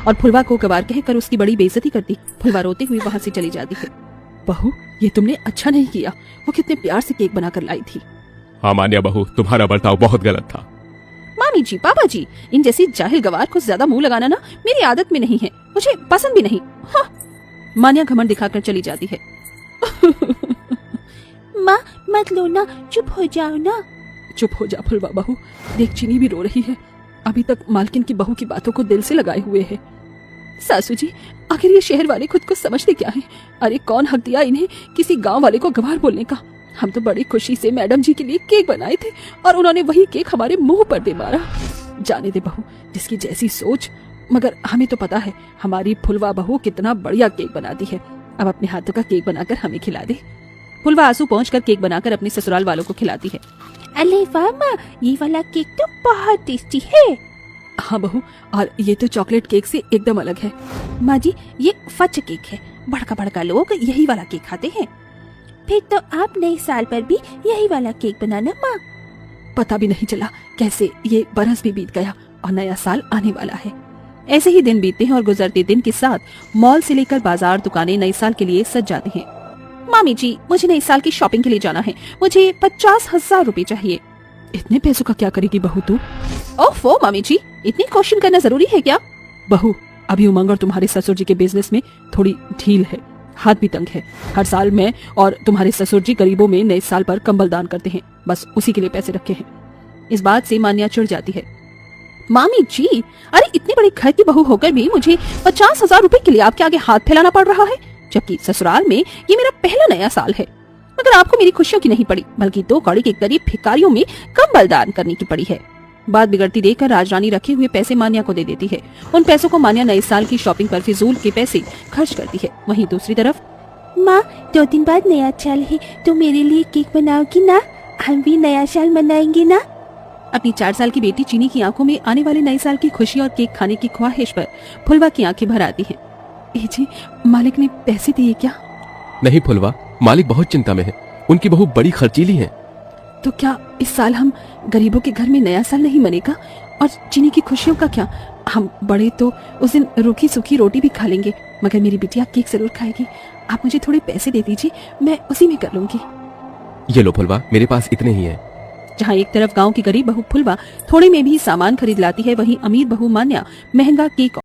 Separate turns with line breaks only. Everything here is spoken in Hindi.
और फुलवा को गवार कहकर उसकी बड़ी बेइज्जती करती। फुलवा रोते हुए वहाँ से चली जाती है। बहू, ये तुमने अच्छा नहीं किया। वो कितने प्यार से केक बनाकर लाई थी।
हाँ मान्या बहू, तुम्हारा बर्ताव बहुत गलत था।
मामी जी, पापा जी, इन जैसी जाहिल गवार को ज्यादा मुंह लगाना ना मेरी आदत में नहीं है, मुझे पसंद भी नहीं। हाँ। मान्या घमंड दिखाकर चली जाती है। माँ मत लो ना, चुप हो जाओ ना। चुप हो जा फुलवा बहू, देख चीनी भी रो रही है। अभी तक मालकिन की बहू की बातों को दिल से लगाए हुए है। सासू जी, आखिर ये शहर वाले खुद को समझते क्या है? अरे कौन हक दिया इन्हें किसी गांव वाले को गवार बोलने का? हम तो बड़ी खुशी से मैडम जी के लिए केक बनाए थे और उन्होंने वही केक हमारे मुंह पर दे मारा। जाने दे बहू, जिसकी जैसी सोच। मगर हमें तो पता है हमारी फुलवा बहू कितना बढ़िया केक बनाती है। अब अपने हाथों का केक बनाकर हमें खिला दे। फुलवा आंसू पहुंचकर केक बनाकर अपने ससुराल वालों को खिलाती है। अरे वाह माँ, ये वाला केक तो बहुत टेस्टी है। हाँ बहू, और ये तो चॉकलेट केक से एकदम अलग है। माँ जी, ये फच केक है। बड़का बड़का लोग यही वाला केक खाते हैं। फिर तो आप नए साल पर भी यही वाला केक बनाना माँ। पता भी नहीं चला कैसे ये बरस भी बीत गया और नया साल आने वाला है। ऐसे ही दिन बीतते हैं और गुजरते दिन के साथ मॉल से लेकर बाजार, दुकानें नए साल के लिए सज जाते हैं। मामी जी, मुझे नए साल की शॉपिंग के लिए जाना है। मुझे 50,000 रुपए चाहिए। इतने पैसों का क्या करेगी बहू तू? ओफो मामी जी, इतनी क्वेश्चन करना जरूरी है क्या? बहू, अभी उमंग और तुम्हारे ससुर जी के बिजनेस में थोड़ी ढील है, हाथ भी तंग है। हर साल मैं और तुम्हारे ससुर जी गरीबों में नए साल पर कंबल दान करते हैं, बस उसी के लिए पैसे रखे हैं। इस बात से मान्या चिढ़ जाती है। मामी जी, अरे इतनी बड़ी घर की बहू होकर भी मुझे 50,000 रुपए के लिए आपके आगे हाथ फैलाना पड़ रहा है, जबकि ससुराल में ये मेरा पहला नया साल है। मगर आपको मेरी खुशियों की नहीं पड़ी, बल्कि 2 कौड़ी के गरीब भिखारियों में कंबल दान करने की पड़ी है। बात बिगड़ती देखकर राजरानी रखे हुए पैसे मान्या को दे देती है। उन पैसों को मान्या नए साल की शॉपिंग पर फिजूल के पैसे खर्च करती है। वहीं दूसरी तरफ, माँ 2 दिन बाद नया साल है, तो मेरे लिए केक बनाओगी ना? हम भी नया साल मनाएंगे ना? अपनी 4 साल की बेटी चीनी की आंखों में आने वाले नए साल की खुशी और केक खाने की ख्वाहिश पर फुलवा की आंखें भर आती हैं। जी, मालिक ने पैसे दिए क्या?
नहीं फुलवा, मालिक बहुत चिंता में है। उनकी बहू बड़ी खर्चीली है।
तो क्या इस साल हम गरीबों के घर में नया साल नहीं मनेगा? और चीनी की खुशियों का क्या? हम बड़े तो उस दिन रूखी सूखी रोटी भी खा लेंगे, मगर मेरी बिटिया केक जरूर खाएगी। आप मुझे थोड़े पैसे दे दीजिए, मैं उसी में कर लूंगी।
ये लो फुलवा, मेरे पास इतने ही है।
जहाँ एक तरफ गांव की गरीब बहू फुलवा थोड़े में भी सामान खरीद लाती है, वहीं अमीर बहू मान्या महंगा केक